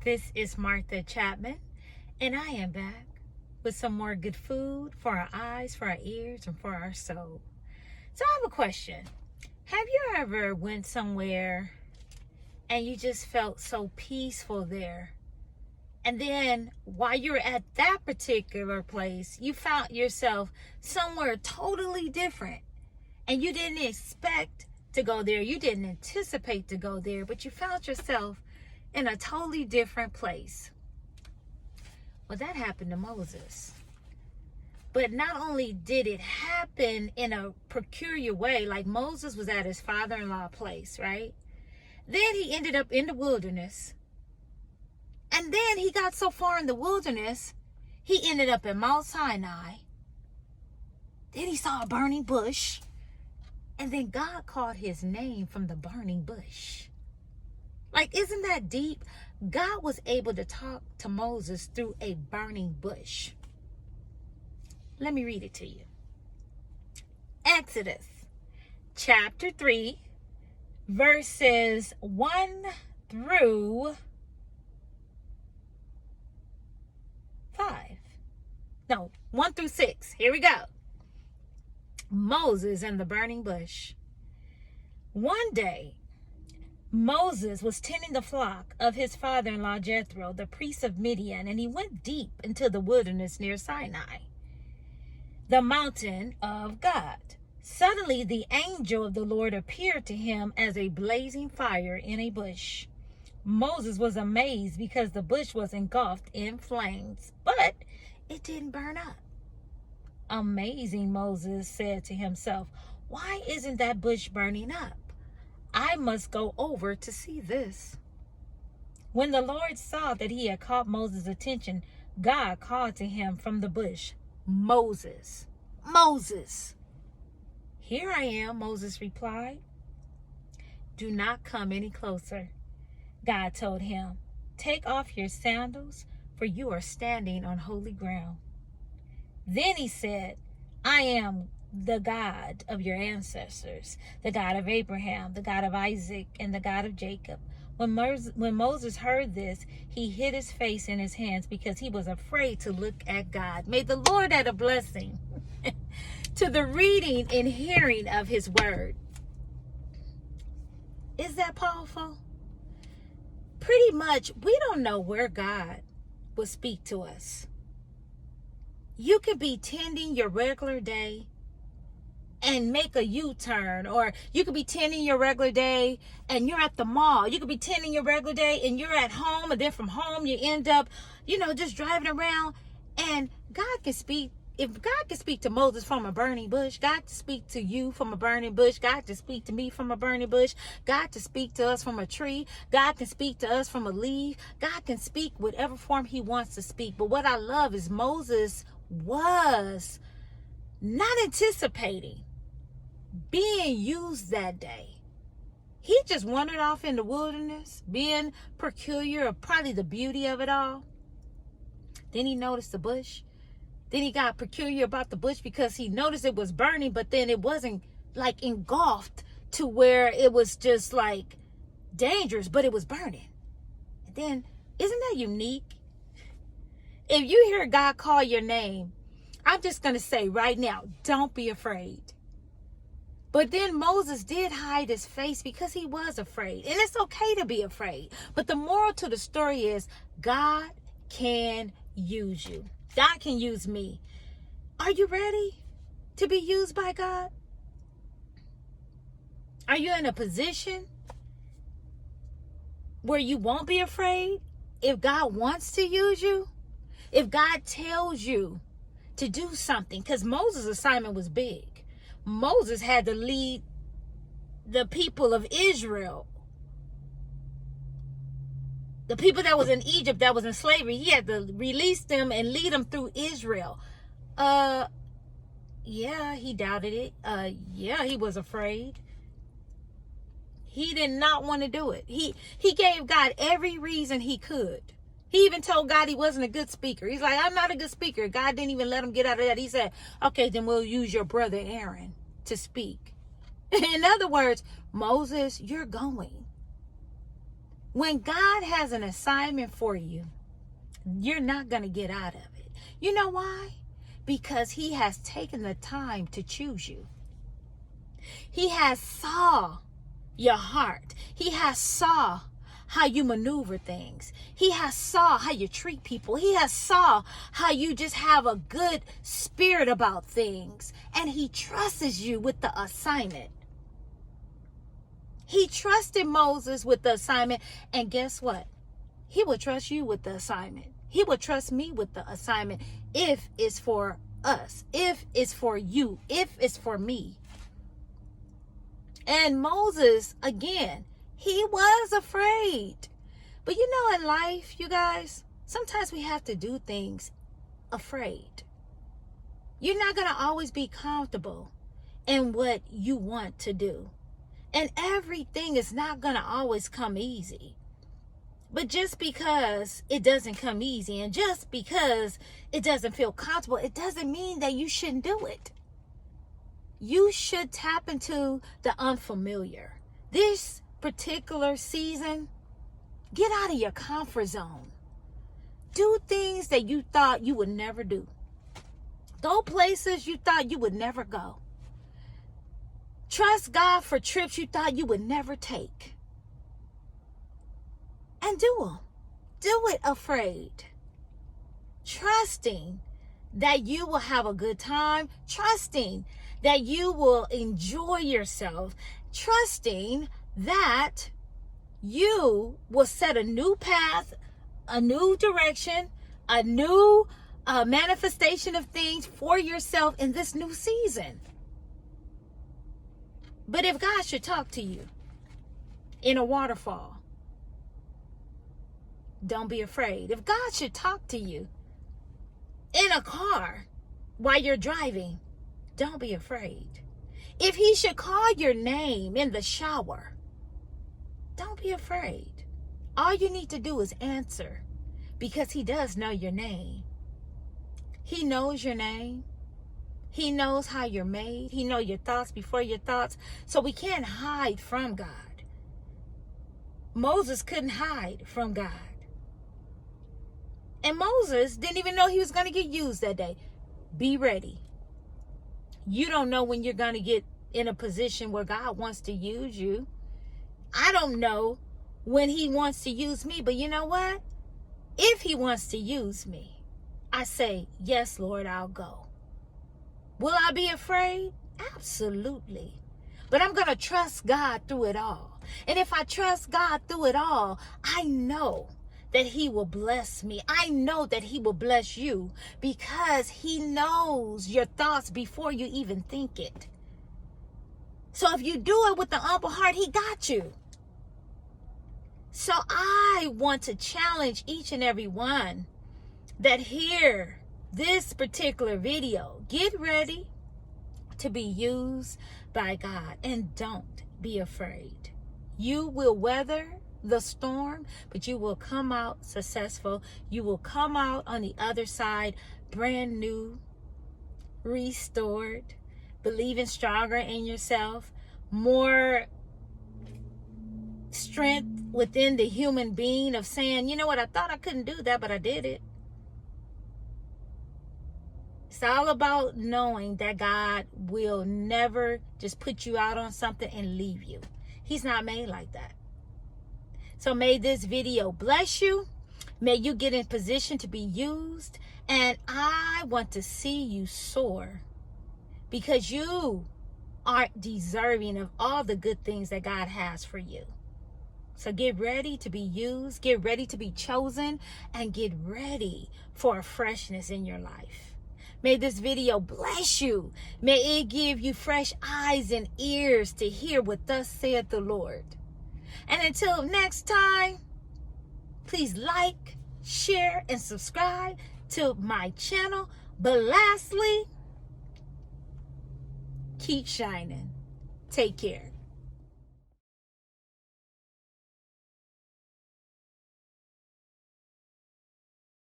This is Martha Chapman, and I am back with some more good food for our eyes, for our ears, and for our soul. So I have a question. Have you ever went somewhere and you just felt so peaceful there? And then while you're at that particular place, you found yourself somewhere totally different. And you didn't expect to go there. You didn't anticipate to go there, but you found yourself in a totally different place. Well, that happened to Moses. But not only did it happen in a peculiar way, like Moses was at his father-in-law place, right? Then he ended up in the wilderness. And then he got so far in the wilderness, he ended up in Mount Sinai. Then he saw a burning bush. And then God called his name from the burning bush. Like, isn't that deep? God was able to talk to Moses through a burning bush. Let me read it to you. Exodus chapter 3, verses 1 through 5. No, 1 through 6. Here we go. Moses and the burning bush. One day, Moses was tending the flock of his father-in-law Jethro, the priest of Midian, and he went deep into the wilderness near Sinai, the mountain of God. Suddenly, the angel of the Lord appeared to him as a blazing fire in a bush. Moses was amazed because the bush was engulfed in flames, but it didn't burn up. Amazing, Moses said to himself, why isn't that bush burning up? I must go over to see this. When the Lord saw that he had caught Moses' attention, God called to him from the bush, Moses, Moses. Here I am, Moses replied. Do not come any closer, God told him. Take off your sandals, for you are standing on holy ground. Then he said, I am the God of your ancestors, the God of Abraham, the God of Isaac, and the God of Jacob. When Moses heard this, he hid his face in his hands because he was afraid to look at God. May the Lord add a blessing to the reading and hearing of his word. Is that powerful? Pretty much, we don't know where God will speak to us. You could be tending your regular day and make a U-turn, or you could be tending your regular day and you're at the mall. You could be tending your regular day and you're at home, and then from home you end up, just driving around. And God can speak. If God can speak to Moses from a burning bush, God can speak to you from a burning bush. God can speak to me from a burning bush. God can speak to us from a tree. God can speak to us from a leaf. God can speak whatever form he wants to speak. But what I love is Moses was not anticipating being used that day. He just wandered off in the wilderness, being peculiar of probably the beauty of it all. Then he noticed the bush. Then he got peculiar about the bush because he noticed it was burning, but then it wasn't like engulfed to where it was just like dangerous, but it was burning. And then, isn't that unique? If you hear God call your name, I'm just going to say right now, don't be afraid. But then Moses did hide his face because he was afraid. And it's okay to be afraid. But the moral to the story is God can use you. God can use me. Are you ready to be used by God? Are you in a position where you won't be afraid if God wants to use you? If God tells you to do something, because Moses' assignment was big. Moses had to lead the people of Israel. The people that was in Egypt, that was in slavery, he had to release them and lead them through Israel. Yeah, he doubted it. Yeah, he was afraid. He did not want to do it. He gave God every reason he could. He even told God he wasn't a good speaker. He's like, I'm not a good speaker. God didn't even let him get out of that. He said, okay, then we'll use your brother Aaron to speak. In other words, Moses, you're going. When God has an assignment for you, you're not going to get out of it. You know why? Because he has taken the time to choose you. He has saw your heart. He has saw how you maneuver things. He has saw how you treat people. He has saw how you just have a good spirit about things. And he trusts you with the assignment. He trusted Moses with the assignment. And guess what? He will trust you with the assignment. He will trust me with the assignment if it's for us, if it's for you, if it's for me. And Moses, again, he was afraid. But you know, in life, you guys, sometimes we have to do things afraid. You're not going to always be comfortable in what you want to do. And everything is not going to always come easy. But just because it doesn't come easy and just because it doesn't feel comfortable, it doesn't mean that you shouldn't do it. You should tap into the unfamiliar. This particular season, get out of your comfort zone. Do things that you thought you would never do. Go places you thought you would never go. Trust God for trips you thought you would never take. And do them. Do it afraid. Trusting that you will have a good time. Trusting that you will enjoy yourself. Trusting that you will set a new path, a new direction, a new manifestation of things for yourself in this new season. But if God should talk to you in a waterfall, don't be afraid. If God should talk to you in a car while you're driving, don't be afraid. If he should call your name in the shower, don't be afraid. All you need to do is answer, because he does know your name. He knows your name. He knows how you're made. He knows your thoughts before your thoughts. So we can't hide from God. Moses couldn't hide from God. And Moses didn't even know he was going to get used that day. Be ready. You don't know when you're going to get in a position where God wants to use you. I don't know when he wants to use me, but you know what? If he wants to use me, I say, yes, Lord, I'll go. Will I be afraid? Absolutely. But I'm going to trust God through it all. And if I trust God through it all, I know that he will bless me. I know that he will bless you, because he knows your thoughts before you even think it. So if you do it with the humble heart, he got you. So I want to challenge each and every one that hear this particular video. Get ready to be used by God, and don't be afraid. You will weather the storm, but you will come out successful. You will come out on the other side brand new, restored, believing stronger in yourself, more strength within the human being of saying, you know what, I thought I couldn't do that, but I did it. It's all about knowing that God will never just put you out on something and leave you. He's not made like that. So may this video bless you. May you get in position to be used. And I want to see you soar, because you are deserving of all the good things that God has for you. So get ready to be used. Get ready to be chosen. And get ready for a freshness in your life. May this video bless you. May it give you fresh eyes and ears to hear what thus saith the Lord. And until next time, please like, share, and subscribe to my channel. But lastly, keep shining. Take care.